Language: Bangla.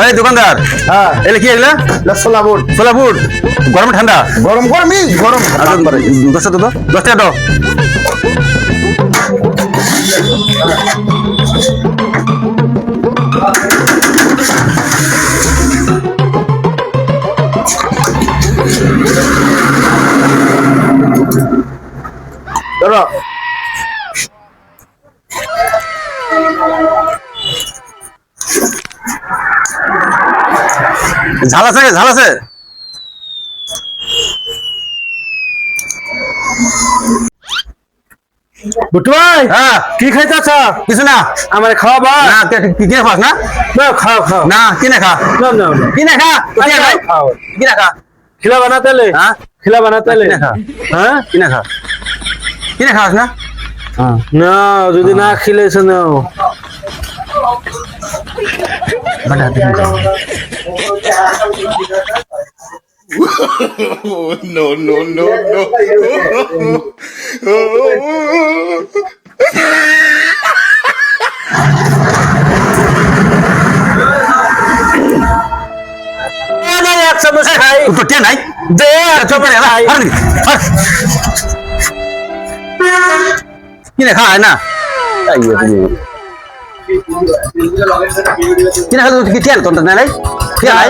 এই দোকানদার হ্যাঁ এলে কি এগুলা ছোলা বুট ছোলা বুট গরম ঠান্ডা গরম গরমই গরম আচ্ছা, 10টা তো 10 টাকা দাও ধরো ঝাল আছে ঝাল আছে বুটু ভাই হ্যাঁ কি খাইতেছ কিছু না আমার খাওয়াবা না কিনে খাস না না খাও খাও না কিনে খা না না না কিনে খা কিনে খা খাও কিনে খা খিলা বানাতে লে হ্যাঁ খিলা বানাতে লে কিনে খা হ্যাঁ কিনে খা কিনে খাস না না যদি না খিলেছে না বাটা কিনে খা no, no, no, no. একশো বসে খাই তো কে নাই দে চল করে খাই কিনে খা না কিনে খা কি খেল তোর না নাই কি আয়